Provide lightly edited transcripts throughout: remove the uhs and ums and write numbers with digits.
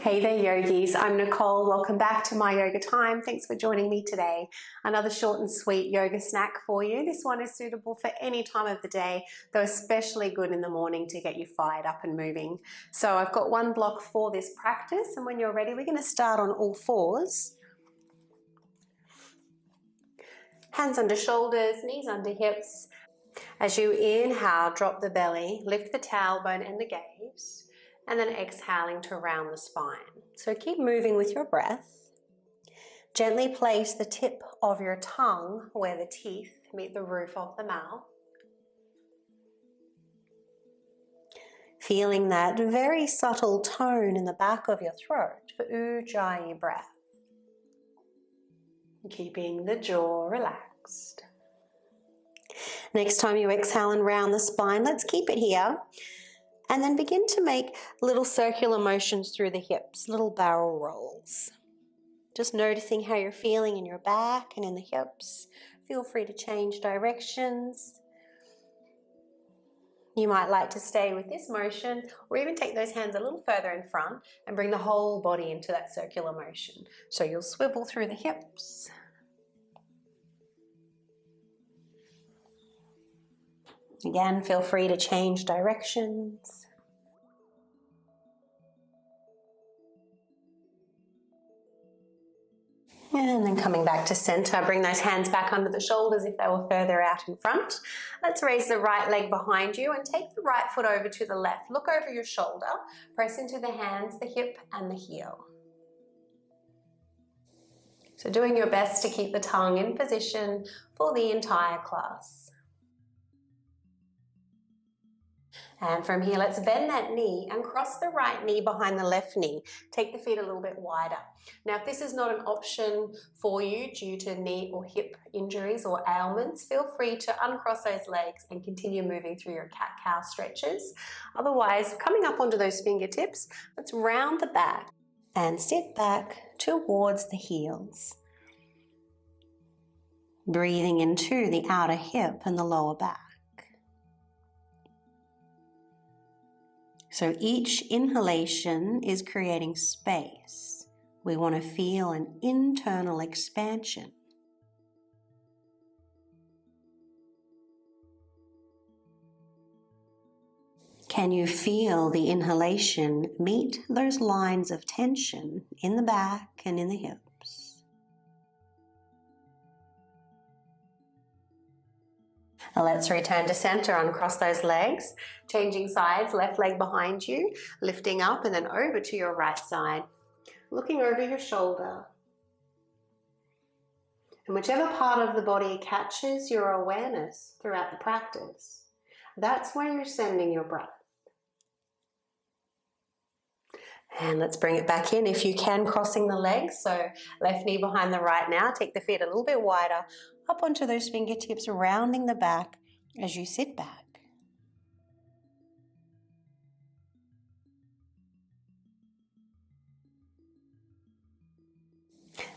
Hey there yogis, I'm Nicole. Welcome back to My Yoga Time. Thanks for joining me today. Another short and sweet yoga snack for you. This one is suitable for any time of the day, though especially good in the morning to get you fired up and moving. So I've got one block for this practice, and when you're ready, we're going to start on all fours. Hands under shoulders, knees under hips. As you inhale, drop the belly, lift the tailbone and the gaze. And then exhaling to round the spine. So keep moving with your breath. Gently place the tip of your tongue where the teeth meet the roof of the mouth. Feeling that very subtle tone in the back of your throat for Ujjayi breath. Keeping the jaw relaxed. Next time you exhale and round the spine, let's keep it here. And then begin to make little circular motions through the hips, little barrel rolls. Just noticing how you're feeling in your back and in the hips. Feel free to change directions. You might like to stay with this motion or even take those hands a little further in front and bring the whole body into that circular motion. So you'll swivel through the hips. Again, feel free to change directions. And then coming back to center, bring those hands back under the shoulders if they were further out in front. Let's raise the right leg behind you and take the right foot over to the left. Look over your shoulder, press into the hands, the hip and the heel. So doing your best to keep the tongue in position for the entire class. And from here, let's bend that knee and cross the right knee behind the left knee. Take the feet a little bit wider. Now, if this is not an option for you due to knee or hip injuries or ailments, feel free to uncross those legs and continue moving through your cat-cow stretches. Otherwise, coming up onto those fingertips, let's round the back and sit back towards the heels. Breathing into the outer hip and the lower back. So each inhalation is creating space. We want to feel an internal expansion. Can you feel the inhalation meet those lines of tension in the back and in the hips? Let's return to center, uncross those legs, changing sides, left leg behind you, lifting up and then over to your right side, looking over your shoulder. And whichever part of the body catches your awareness throughout the practice, that's where you're sending your breath. And let's bring it back in if you can, crossing the legs. So left knee behind the right now. Take the feet a little bit wider, up onto those fingertips, rounding the back as you sit back.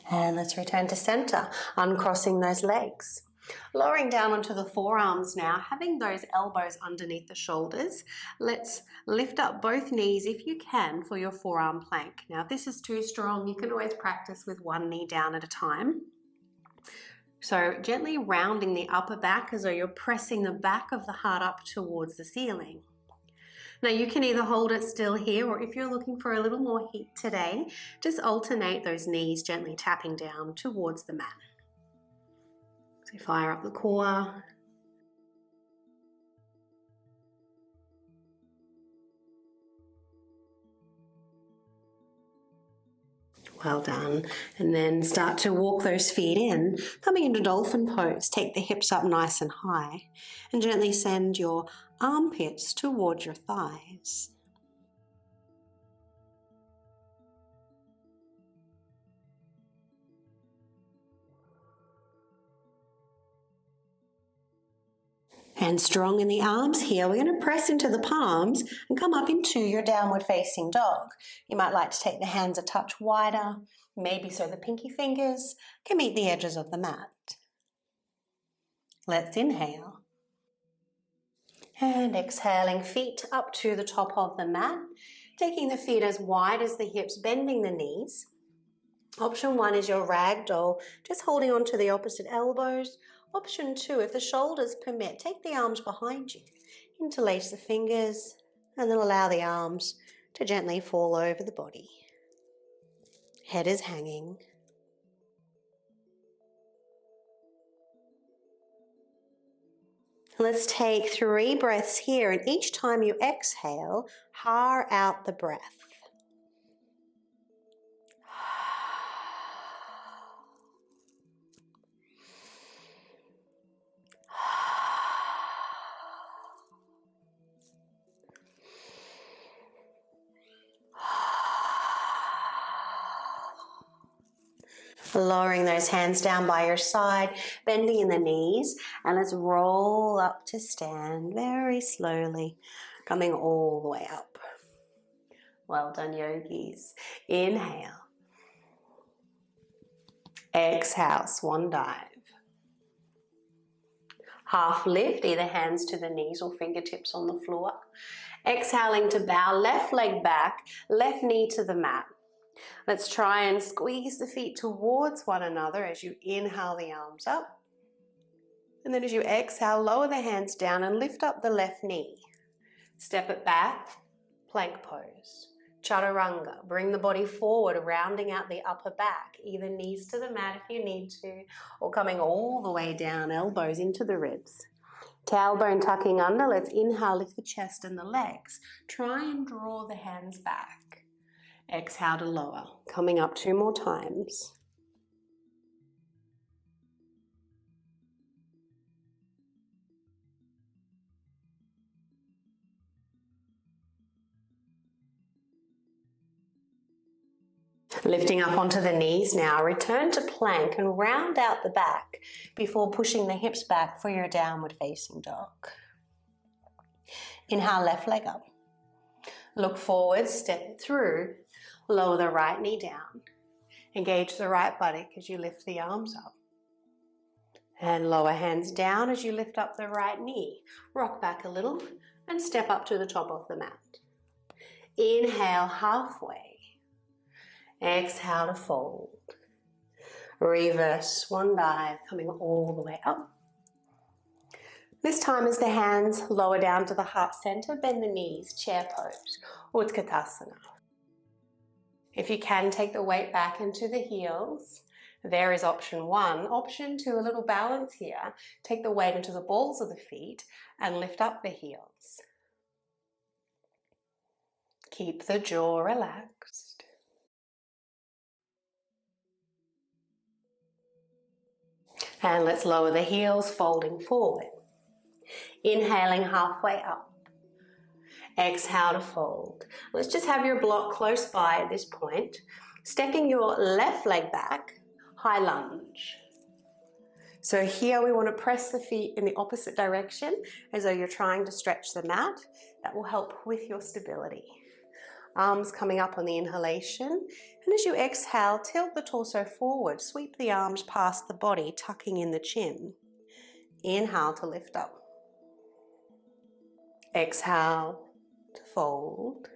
And let's return to center, uncrossing those legs. Lowering down onto the forearms now, having those elbows underneath the shoulders. Let's lift up both knees if you can for your forearm plank. Now, if this is too strong, you can always practice with one knee down at a time. So gently rounding the upper back as though you're pressing the back of the heart up towards the ceiling. Now you can either hold it still here, or if you're looking for a little more heat today, just alternate those knees gently tapping down towards the mat. So fire up the core. Well done. And then start to walk those feet in, coming into dolphin pose. Take the hips up nice and high and gently send your armpits towards your thighs. And strong in the arms here, we're going to press into the palms and come up into your downward facing dog. You might like to take the hands a touch wider, maybe so the pinky fingers can meet the edges of the mat. Let's inhale. And exhaling, feet up to the top of the mat. Taking the feet as wide as the hips, bending the knees. Option 1 is your ragdoll, just holding on to the opposite elbows. Option 2, if the shoulders permit, take the arms behind you. Interlace the fingers and then allow the arms to gently fall over the body. Head is hanging. Let's take 3 breaths here, and each time you exhale, har out the breath. Lowering those hands down by your side, bending in the knees, and let's roll up to stand very slowly, coming all the way up. Well done, yogis. Inhale. Exhale, swan dive. Half lift, either hands to the knees or fingertips on the floor. Exhaling to bow, left leg back, left knee to the mat. Let's try and squeeze the feet towards one another as you inhale the arms up. And then as you exhale, lower the hands down and lift up the left knee. Step it back, plank pose. Chaturanga, bring the body forward, rounding out the upper back, either knees to the mat if you need to, or coming all the way down, elbows into the ribs. Tailbone tucking under, let's inhale, lift the chest and the legs. Try and draw the hands back. Exhale to lower, coming up 2 more times. Lifting up onto the knees now, return to plank and round out the back before pushing the hips back for your downward facing dog. Inhale, left leg up. Look forward, step it through, lower the right knee down. Engage the right buttock as you lift the arms up. And lower hands down as you lift up the right knee. Rock back a little and step up to the top of the mat. Inhale, halfway. Exhale to fold. Reverse swan dive, coming all the way up. This time as the hands lower down to the heart center, bend the knees, chair pose, Utkatasana. If you can, take the weight back into the heels. There is option 1. Option 2, a little balance here. Take the weight into the balls of the feet and lift up the heels. Keep the jaw relaxed. And let's lower the heels, folding forward. Inhaling halfway up. Exhale to fold. Let's just have your block close by at this point. Stepping your left leg back, high lunge. So here we want to press the feet in the opposite direction as though you're trying to stretch the mat. That will help with your stability. Arms coming up on the inhalation. And as you exhale, tilt the torso forward. Sweep the arms past the body, tucking in the chin. Inhale to lift up. Exhale to fold.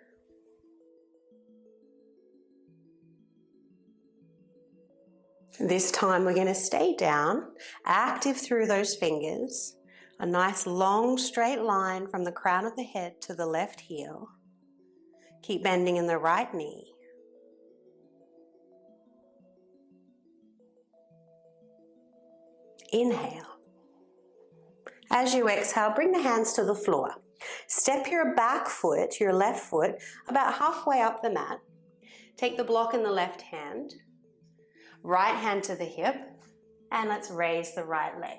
This time we're going to stay down, active through those fingers. A nice long straight line from the crown of the head to the left heel. Keep bending in the right knee. Inhale. As you exhale, bring the hands to the floor. Step your back foot, your left foot, about halfway up the mat. Take the block in the left hand, right hand to the hip, and let's raise the right leg.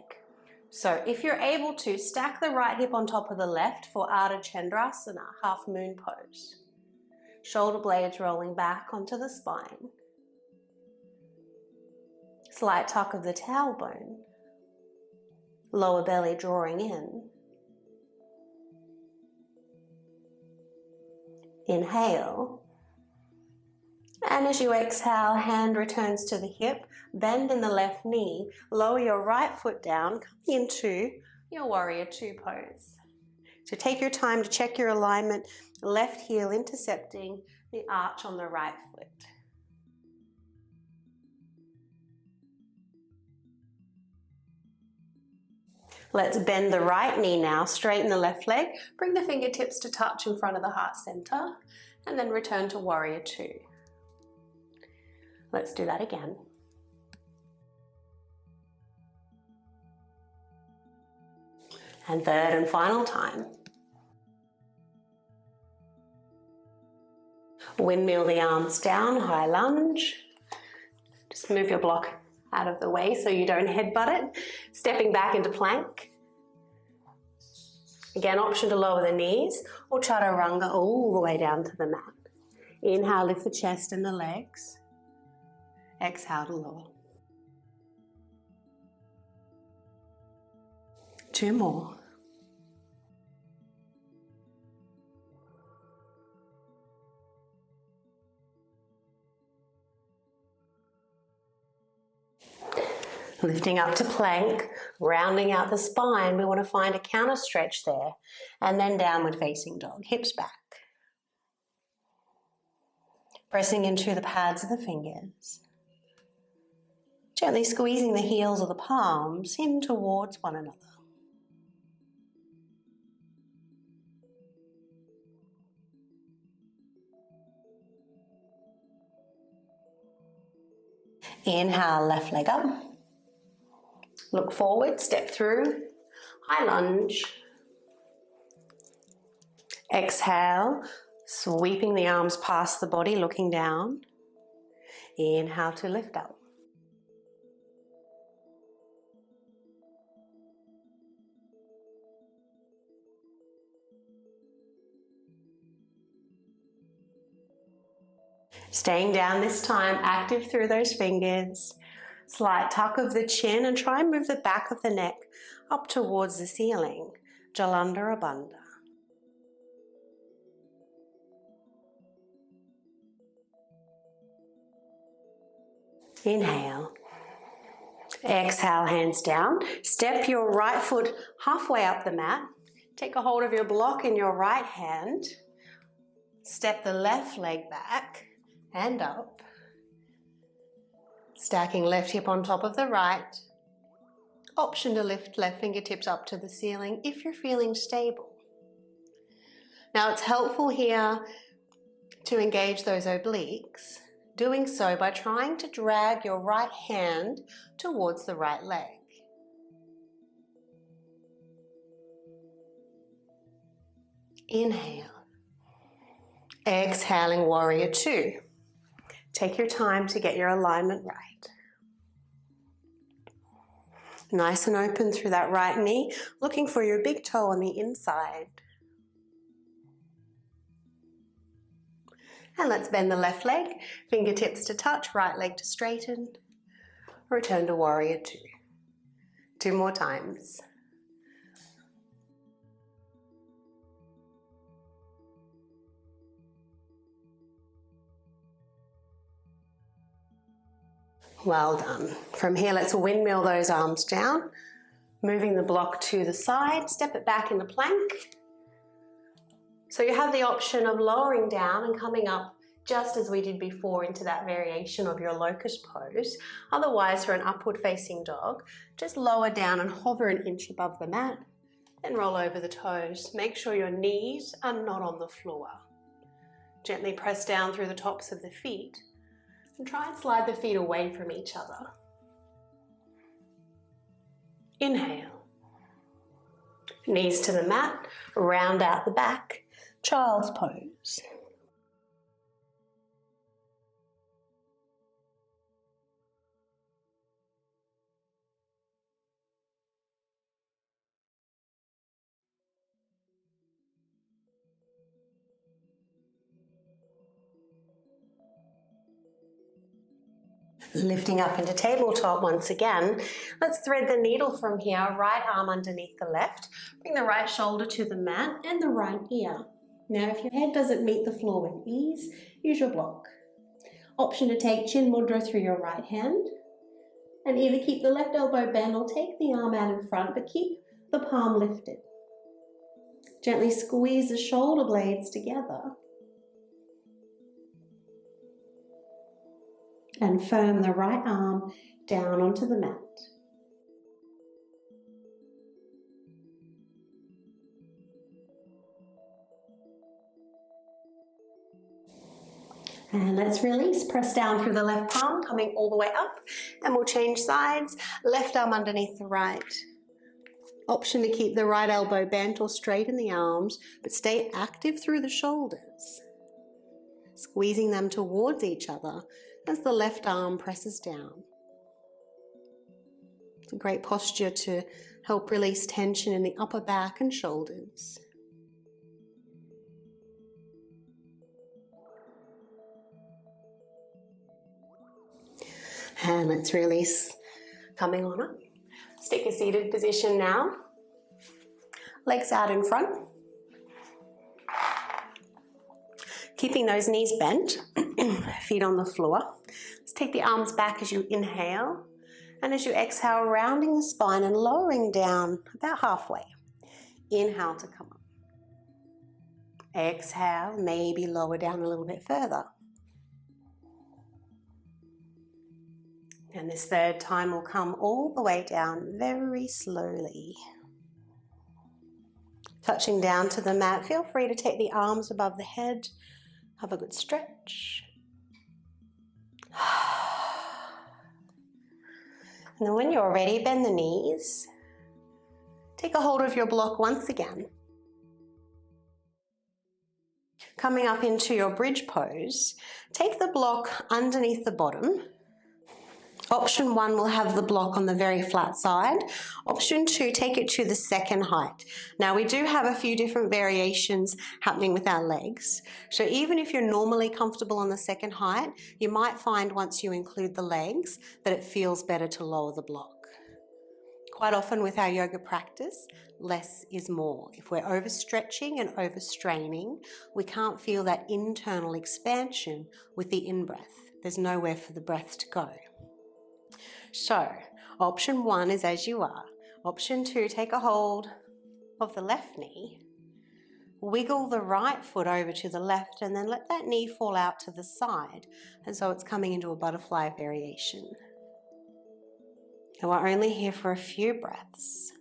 So if you're able to, stack the right hip on top of the left for Ardha Chandrasana, half moon pose. Shoulder blades rolling back onto the spine. Slight tuck of the tailbone. Lower belly drawing in. Inhale. And as you exhale, hand returns to the hip, bend in the left knee, lower your right foot down, coming into your warrior 2 pose. So take your time to check your alignment, left heel intercepting the arch on the right foot. Let's bend the right knee now, straighten the left leg, bring the fingertips to touch in front of the heart center, and then return to warrior two. Let's do that again. And third and final time. Windmill the arms down, high lunge. Just move your block out of the way so you don't headbutt it. Stepping back into plank. Again, option to lower the knees or chaturanga all the way down to the mat. Inhale, lift the chest and the legs. Exhale to lower. Two more. Lifting up to plank, rounding out the spine. We want to find a counter stretch there. And then downward facing dog, hips back. Pressing into the pads of the fingers. Gently squeezing the heels of the palms in towards one another. Inhale, left leg up. Look forward, step through, high lunge. Exhale, sweeping the arms past the body, looking down. Inhale to lift up. Staying down this time, active through those fingers. Slight tuck of the chin and try and move the back of the neck up towards the ceiling. Jalandhara Bandha. Inhale. Exhale, hands down. Step your right foot halfway up the mat. Take a hold of your block in your right hand. Step the left leg back and up. Stacking left hip on top of the right. Option to lift left fingertips up to the ceiling if you're feeling stable. Now it's helpful here to engage those obliques, doing so by trying to drag your right hand towards the right leg. Inhale. Exhaling, warrior two. Take your time to get your alignment right. Nice and open through that right knee, looking for your big toe on the inside. And let's bend the left leg, fingertips to touch, right leg to straighten. Return to warrior two. Two more times. Well done. From here, let's windmill those arms down, moving the block to the side, step it back into plank. So you have the option of lowering down and coming up just as we did before into that variation of your locust pose. Otherwise, for an upward facing dog, just lower down and hover an inch above the mat, then roll over the toes. Make sure your knees are not on the floor. Gently press down through the tops of the feet and try and slide the feet away from each other. Inhale. Knees to the mat, round out the back, child's pose. Lifting up into tabletop once again. Let's thread the needle from here, right arm underneath the left. Bring the right shoulder to the mat and the right ear. Now, if your head doesn't meet the floor with ease, use your block. Option to take chin mudra through your right hand and either keep the left elbow bent or take the arm out in front, but keep the palm lifted. Gently squeeze the shoulder blades together and firm the right arm down onto the mat. And let's release. Press down through the left palm, coming all the way up, and we'll change sides. Left arm underneath the right. Option to keep the right elbow bent or straight in the arms, but stay active through the shoulders, squeezing them towards each other as the left arm presses down. It's a great posture to help release tension in the upper back and shoulders. And let's release, coming on up. Stick a seated position now. Legs out in front. Keeping those knees bent, feet on the floor. Let's take the arms back as you inhale. And as you exhale, rounding the spine and lowering down about halfway. Inhale to come up. Exhale, maybe lower down a little bit further. And this third time will come all the way down very slowly. Touching down to the mat, feel free to take the arms above the head. Have a good stretch. And then when you're ready, bend the knees. Take a hold of your block once again. Coming up into your bridge pose, take the block underneath the bottom. Option 1 will have the block on the very flat side. Option 2, take it to the second height. Now we do have a few different variations happening with our legs. So even if you're normally comfortable on the second height, you might find once you include the legs that it feels better to lower the block. Quite often with our yoga practice, less is more. If we're overstretching and overstraining, we can't feel that internal expansion with the in-breath. There's nowhere for the breath to go. So, option 1 is as you are. Option 2, take a hold of the left knee. Wiggle the right foot over to the left and then let that knee fall out to the side. And so it's coming into a butterfly variation. And we're only here for a few breaths.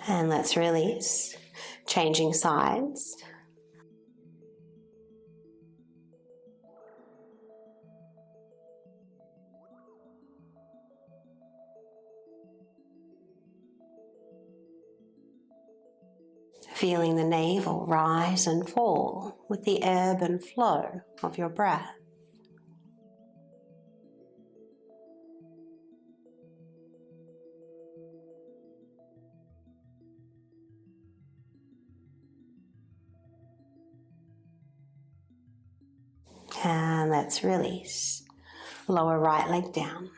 And let's release, changing sides. Feeling the navel rise and fall with the ebb and flow of your breath. And let's release. Lower right leg down.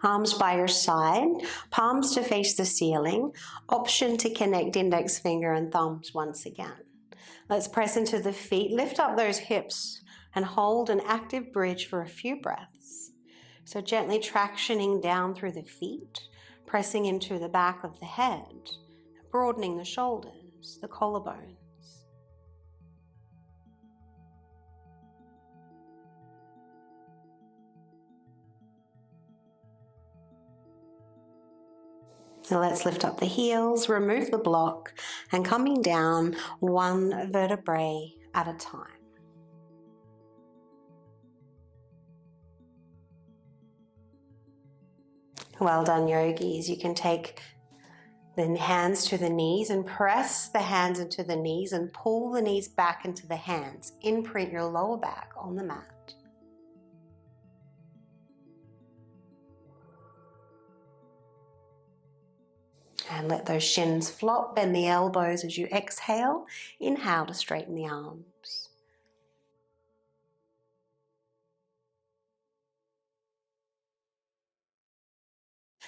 Arms by your side, palms to face the ceiling. Option to connect index finger and thumbs once again. Let's press into the feet, lift up those hips and hold an active bridge for a few breaths. So gently tractioning down through the feet, pressing into the back of the head, broadening the shoulders, the collarbones. Now let's lift up the heels, remove the block, and coming down one vertebrae at a time. Well done, yogis. You can take the hands to the knees and press the hands into the knees and pull the knees back into the hands. Imprint your lower back on the mat. And let those shins flop, bend the elbows as you exhale. Inhale to straighten the arms.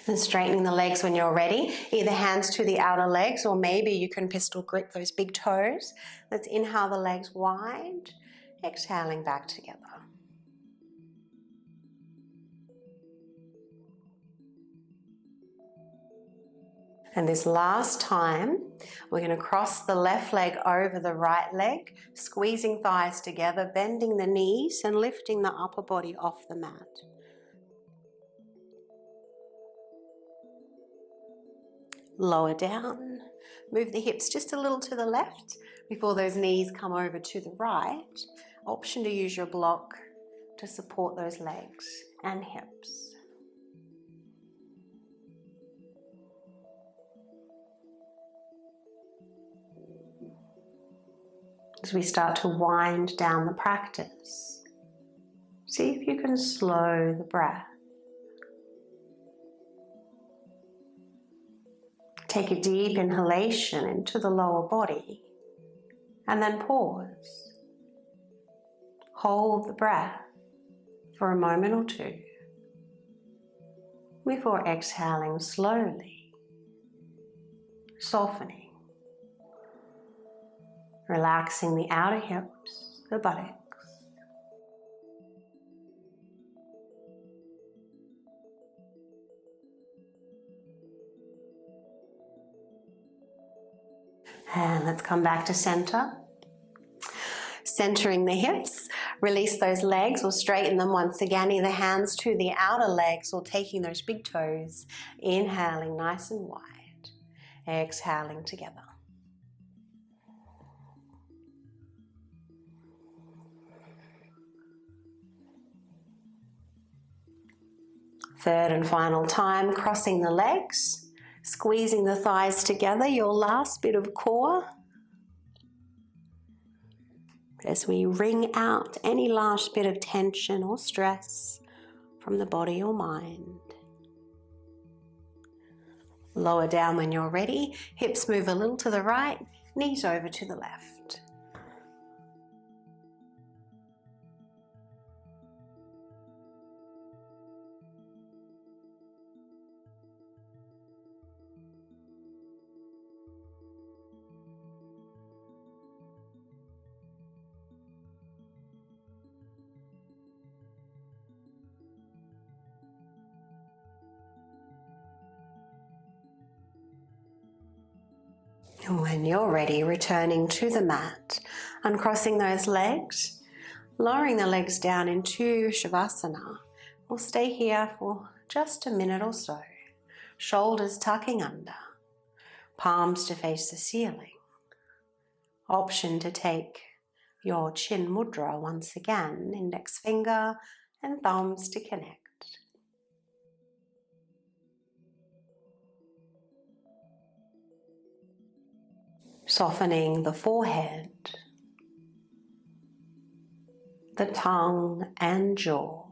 And straightening the legs when you're ready, either hands to the outer legs or maybe you can pistol grip those big toes. Let's inhale the legs wide, exhaling back together. And this last time, we're going to cross the left leg over the right leg, squeezing thighs together, bending the knees and lifting the upper body off the mat. Lower down, move the hips just a little to the left before those knees come over to the right. Option to use your block to support those legs and hips. As we start to wind down the practice, see if you can slow the breath. Take a deep inhalation into the lower body and then pause. Hold the breath for a moment or two before exhaling slowly, softening. Relaxing the outer hips, the buttocks. And let's come back to center. Centering the hips, release those legs or straighten them once again, either hands to the outer legs or taking those big toes, inhaling nice and wide, exhaling together. Third and final time, crossing the legs, squeezing the thighs together, your last bit of core. As we wring out any last bit of tension or stress from the body or mind. Lower down when you're ready, hips move a little to the right, knees over to the left. And when you're ready, returning to the mat, uncrossing those legs, lowering the legs down into Shavasana. We'll stay here for just a minute or so. Shoulders tucking under, palms to face the ceiling. Option to take your chin mudra once again, index finger and thumbs to connect. Softening the forehead, the tongue and jaw.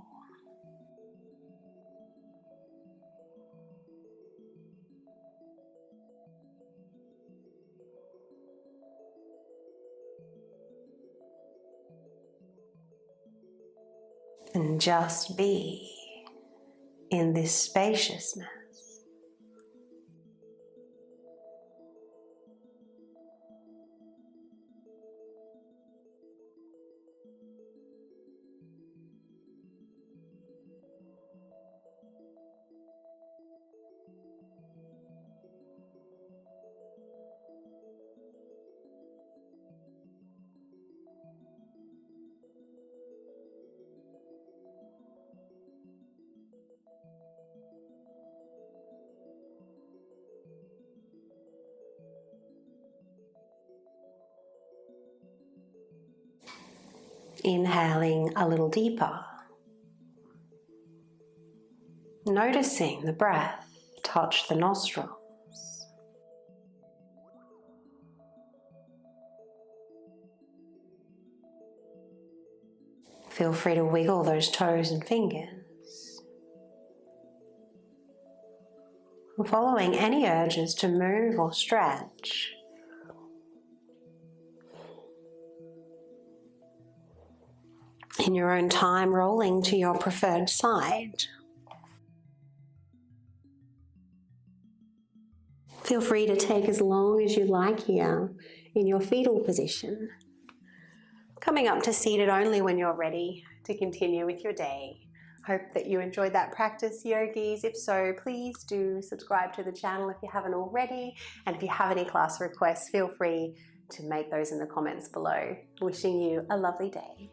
And just be in this spaciousness. Inhaling a little deeper. Noticing the breath touch the nostrils. Feel free to wiggle those toes and fingers. Following any urges to move or stretch. In your own time, rolling to your preferred side. Feel free to take as long as you like here in your fetal position. Coming up to seated only when you're ready to continue with your day. Hope that you enjoyed that practice, yogis. If so, please do subscribe to the channel if you haven't already. And if you have any class requests, feel free to make those in the comments below. Wishing you a lovely day.